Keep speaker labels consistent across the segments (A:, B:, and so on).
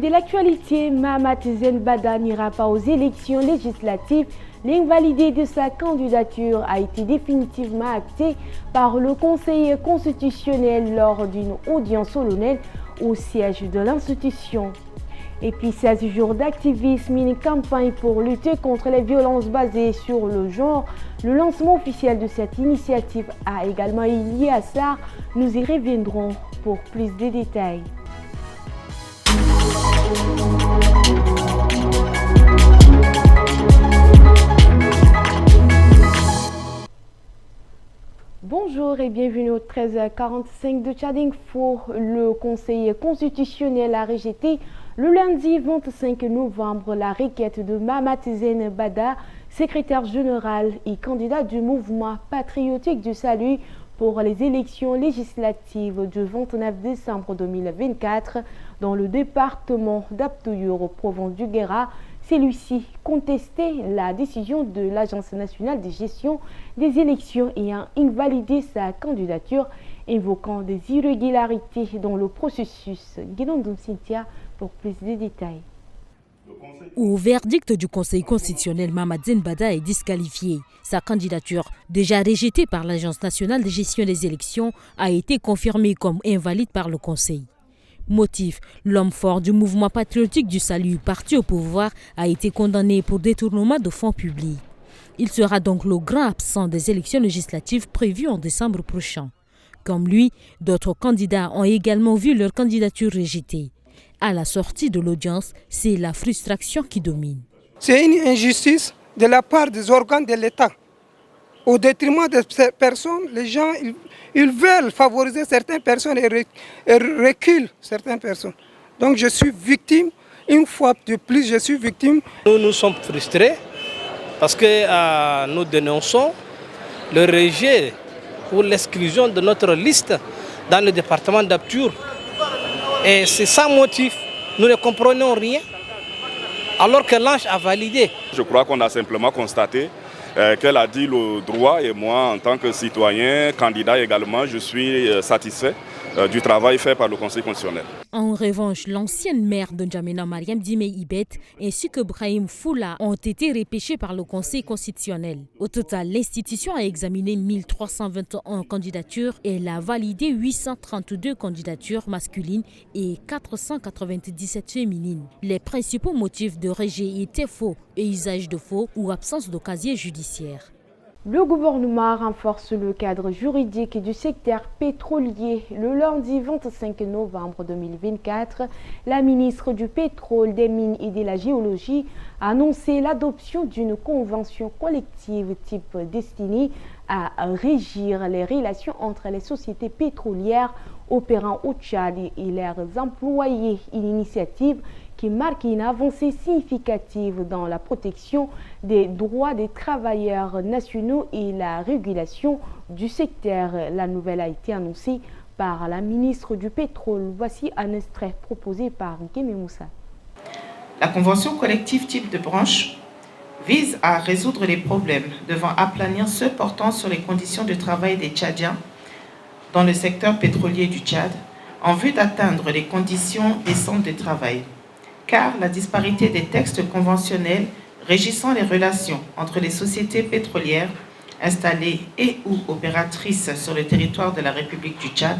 A: de l'actualité, Mahamat Zenbada n'ira pas aux élections législatives. L'invalidité de sa candidature a été définitivement actée par le Conseil constitutionnel lors d'une audience solennelle au siège de l'institution. Et puis 16 jours d'activisme, une campagne pour lutter contre les violences basées sur le genre. Le lancement officiel de cette initiative a également eu lieu à ça. Nous y reviendrons pour plus de détails. Bonjour et bienvenue au 13h45 de Tchad Info. Le Conseil constitutionnel a rejeté le lundi 25 novembre la requête de Mahamat Zenbada, secrétaire général et candidat du mouvement patriotique du salut pour les élections législatives du 29 décembre 2024 dans le département d'Abtouyour au province du Guéra. Celui-ci contestait la décision de l'Agence nationale de gestion des élections ayant invalidé sa candidature, invoquant des irrégularités dans le processus. Guénondoum Cynthia pour plus de détails.
B: Au verdict du Conseil constitutionnel, Mahamat Zenbada est disqualifié. Sa candidature, déjà rejetée par l'Agence nationale de gestion des élections, a été confirmée comme invalide par le Conseil. Motif, l'homme fort du mouvement patriotique du salut, parti au pouvoir, a été condamné pour détournement de fonds publics. Il sera donc le grand absent des élections législatives prévues en décembre prochain. Comme lui, d'autres candidats ont également vu leur candidature rejetée. À la sortie de l'audience, c'est la frustration qui domine.
C: C'est une injustice de la part des organes de l'État. Au détriment de ces personnes, les gens ils veulent favoriser certaines personnes et reculent certaines personnes. Donc je suis victime, une fois de plus, je suis victime.
D: Nous sommes frustrés parce que nous dénonçons le rejet ou l'exclusion de notre liste dans le département d'Abtouyour. Et c'est sans motif, nous ne comprenons rien, alors que l'ANCHE a validé.
E: Je crois qu'on a simplement constaté qu'elle a dit le droit et moi, en tant que citoyen, candidat également, je suis satisfait du travail fait par le Conseil constitutionnel.
B: En revanche, l'ancienne maire de N'Djamena, Mariam Dime Ibet, ainsi que Brahim Foula ont été repêchés par le Conseil constitutionnel. Au total, l'institution a examiné 1321 candidatures et elle a validé 832 candidatures masculines et 497 féminines. Les principaux motifs de rejet étaient faux et usage de faux ou absence de casier judiciaire.
A: Le gouvernement renforce le cadre juridique du secteur pétrolier. Le lundi 25 novembre 2024, la ministre du Pétrole, des Mines et de la Géologie a annoncé l'adoption d'une convention collective type destinée à régir les relations entre les sociétés pétrolières opérant au Tchad et leurs employés. Une initiative qui marque une avancée significative dans la protection des droits des travailleurs nationaux et la régulation du secteur. La nouvelle a été annoncée par la ministre du Pétrole. Voici un extrait proposé par Guémé Moussa.
F: La convention collective type de branche vise à résoudre les problèmes devant aplanir ceux portant sur les conditions de travail des Tchadiens dans le secteur pétrolier du Tchad en vue d'atteindre les conditions décentes de travail. Car la disparité des textes conventionnels régissant les relations entre les sociétés pétrolières installées et ou opératrices sur le territoire de la République du Tchad,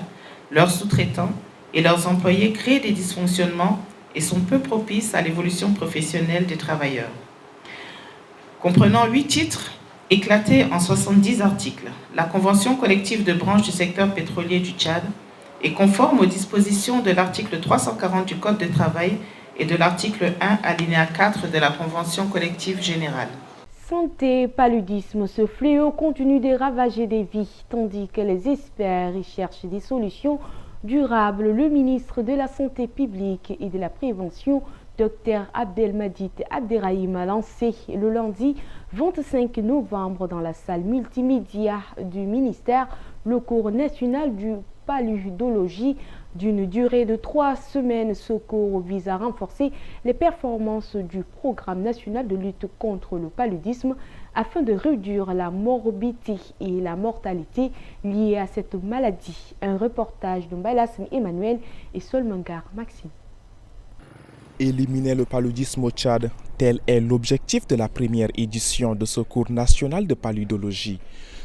F: leurs sous-traitants et leurs employés créent des dysfonctionnements et sont peu propices à l'évolution professionnelle des travailleurs. Comprenant 8 titres éclatés en 70 articles, la Convention collective de branche du secteur pétrolier du Tchad est conforme aux dispositions de l'article 340 du Code du travail et de l'article 1, alinéa 4 de la Convention collective générale.
A: Santé, paludisme, ce fléau continue de ravager des vies, tandis que les experts y cherchent des solutions durables. Le ministre de la Santé publique et de la Prévention, Dr Abdelmadid Abderrahim, a lancé le lundi 25 novembre dans la salle multimédia du ministère le cours national du paludologie d'une durée de 3 semaines. Ce cours vise à renforcer les performances du programme national de lutte contre le paludisme afin de réduire la morbidité et la mortalité liées à cette maladie. Un reportage de Mbalasmi Emmanuel et Solmangar Maxime.
G: Éliminer le paludisme au Tchad, tel est l'objectif de la première édition de ce cours national de paludologie.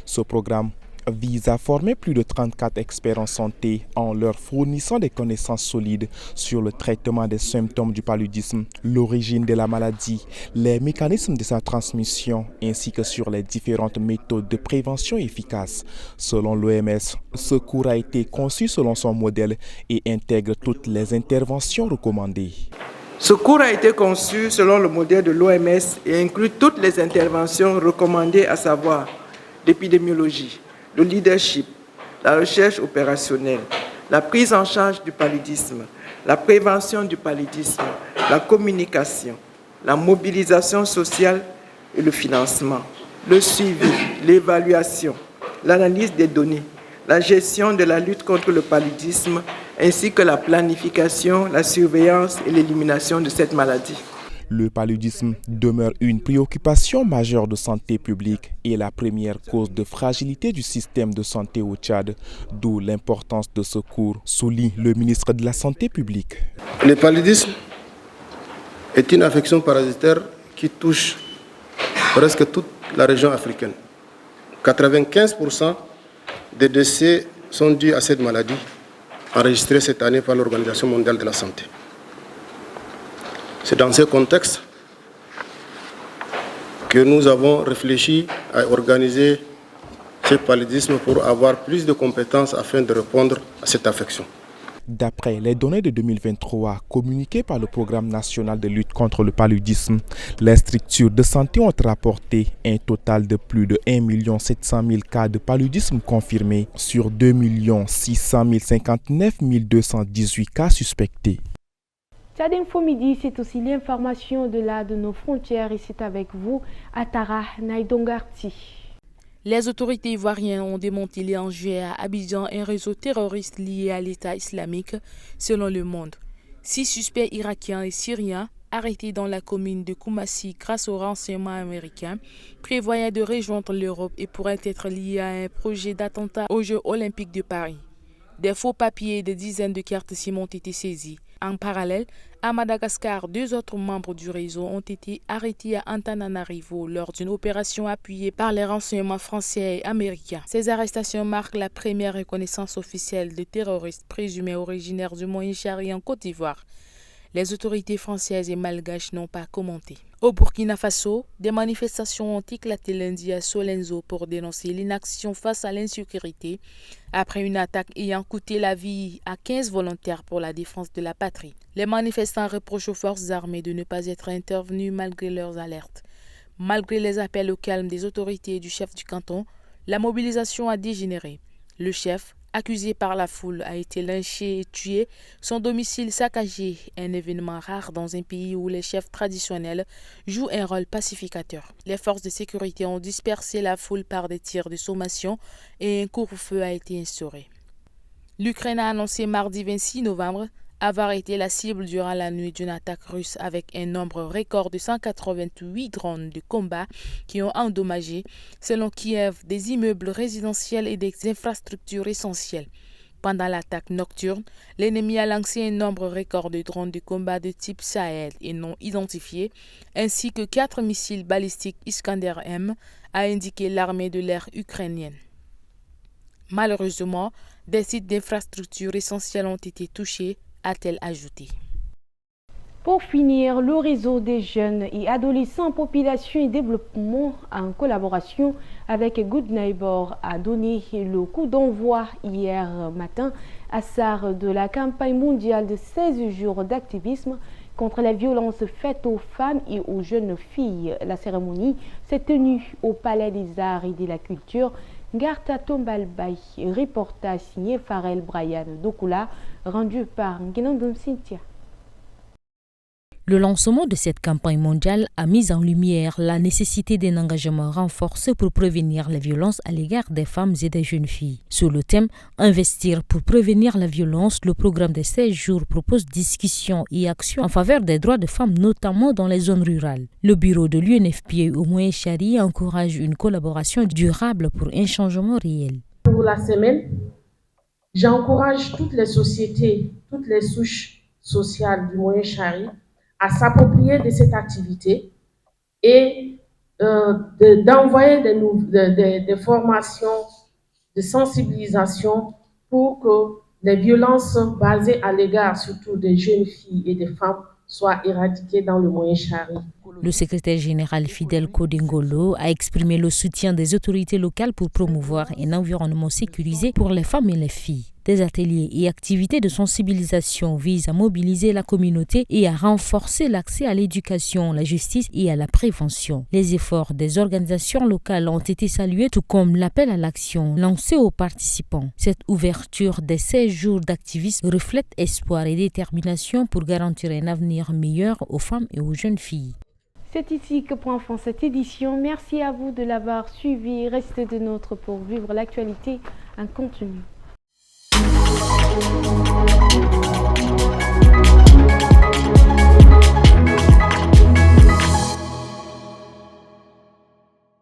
G: Ce programme vise à former plus de 34 experts en santé en leur fournissant des connaissances solides sur le traitement des symptômes du paludisme, l'origine de la maladie, les mécanismes de sa transmission ainsi que sur les différentes méthodes de prévention efficaces. Selon l'OMS, ce cours a été conçu selon son modèle et intègre toutes les interventions recommandées.
H: Ce cours a été conçu selon le modèle de l'OMS et inclut toutes les interventions recommandées, à savoir l'épidémiologie, le leadership, la recherche opérationnelle, la prise en charge du paludisme, la prévention du paludisme, la communication, la mobilisation sociale et le financement, le suivi, l'évaluation, l'analyse des données, la gestion de la lutte contre le paludisme, ainsi que la planification, la surveillance et l'élimination de cette maladie.
G: Le paludisme demeure une préoccupation majeure de santé publique et la première cause de fragilité du système de santé au Tchad, d'où l'importance de ce cours, souligne le ministre de la Santé publique.
I: Le paludisme est une affection parasitaire qui touche presque toute la région africaine. 95% des décès sont dus à cette maladie, enregistrée cette année par l'Organisation mondiale de la santé. C'est dans ce contexte que nous avons réfléchi à organiser ce paludisme pour avoir plus de compétences afin de répondre à cette affection.
G: D'après les données de 2023 communiquées par le Programme national de lutte contre le paludisme, les structures de santé ont rapporté un total de plus de 1 700 000 cas de paludisme confirmés sur 2 600 059 218 cas suspectés.
A: Tchad Info Midi, c'est aussi l'information au-delà de nos frontières et c'est avec vous, Atara Naidongarti.
B: Les autorités ivoiriennes ont démantelé en juillet à Abidjan un réseau terroriste lié à l'État islamique, selon Le Monde. 6 suspects irakiens et syriens, arrêtés dans la commune de Koumassi grâce aux renseignements américains, prévoyaient de rejoindre l'Europe et pourraient être liés à un projet d'attentat aux Jeux olympiques de Paris. Des faux papiers et des dizaines de cartes SIM ont été saisis. En parallèle, à Madagascar, 2 autres membres du réseau ont été arrêtés à Antananarivo lors d'une opération appuyée par les renseignements français et américains. Ces arrestations marquent la première reconnaissance officielle de terroristes présumés originaires du Moyen-Chari en Côte d'Ivoire. Les autorités françaises et malgaches n'ont pas commenté. Au Burkina Faso, des manifestations ont éclaté lundi à Solenzo pour dénoncer l'inaction face à l'insécurité après une attaque ayant coûté la vie à 15 volontaires pour la défense de la patrie. Les manifestants reprochent aux forces armées de ne pas être intervenus malgré leurs alertes. Malgré les appels au calme des autorités et du chef du canton, la mobilisation a dégénéré. Le chef, accusé par la foule, a été lynché et tué, son domicile saccagé, un événement rare dans un pays où les chefs traditionnels jouent un rôle pacificateur. Les forces de sécurité ont dispersé la foule par des tirs de sommation et un couvre-feu a été instauré. L'Ukraine a annoncé mardi 26 novembre avoir été la cible durant la nuit d'une attaque russe avec un nombre record de 188 drones de combat qui ont endommagé, selon Kiev, des immeubles résidentiels et des infrastructures essentielles. Pendant l'attaque nocturne, l'ennemi a lancé un nombre record de drones de combat de type Shahed et non identifiés, ainsi que 4 missiles balistiques Iskander-M, a indiqué l'armée de l'air ukrainienne. Malheureusement, des sites d'infrastructures essentielles ont été touchés, a-t-elle ajouté.
A: Pour finir, le réseau des jeunes et adolescents population et développement en collaboration avec Good Neighbor a donné le coup d'envoi hier matin à SAR de la campagne mondiale de 16 jours d'activisme contre les violences faites aux femmes et aux jeunes filles. La cérémonie s'est tenue au Palais des Arts et de la Culture. Garta Tombalbay, reportage signé Farel Brian Dokula, rendu par Nguinandom Cynthia.
B: Le lancement de cette campagne mondiale a mis en lumière la nécessité d'un engagement renforcé pour prévenir les violences à l'égard des femmes et des jeunes filles. Sous le thème « Investir pour prévenir la violence », le programme de 16 jours propose discussions et actions en faveur des droits des femmes, notamment dans les zones rurales. Le bureau de l'UNFPA au Moyen-Chari encourage une collaboration durable pour un changement réel.
J: Pour la semaine, j'encourage toutes les sociétés, toutes les souches sociales du Moyen-Chari à s'approprier de cette activité et d'envoyer des formations de sensibilisation pour que les violences basées à l'égard surtout des jeunes filles et des femmes soient éradiquées dans le Moyen-Chari.
B: Le secrétaire général Fidel Kodengolo a exprimé le soutien des autorités locales pour promouvoir un environnement sécurisé pour les femmes et les filles. Des ateliers et activités de sensibilisation visent à mobiliser la communauté et à renforcer l'accès à l'éducation, la justice et à la prévention. Les efforts des organisations locales ont été salués, tout comme l'appel à l'action lancé aux participants. Cette ouverture des 16 jours d'activisme reflète espoir et détermination pour garantir un avenir meilleur aux femmes et aux jeunes filles.
A: C'est ici que prend fin cette édition. Merci à vous de l'avoir suivi. Restez de nôtres pour vivre l'actualité en continu.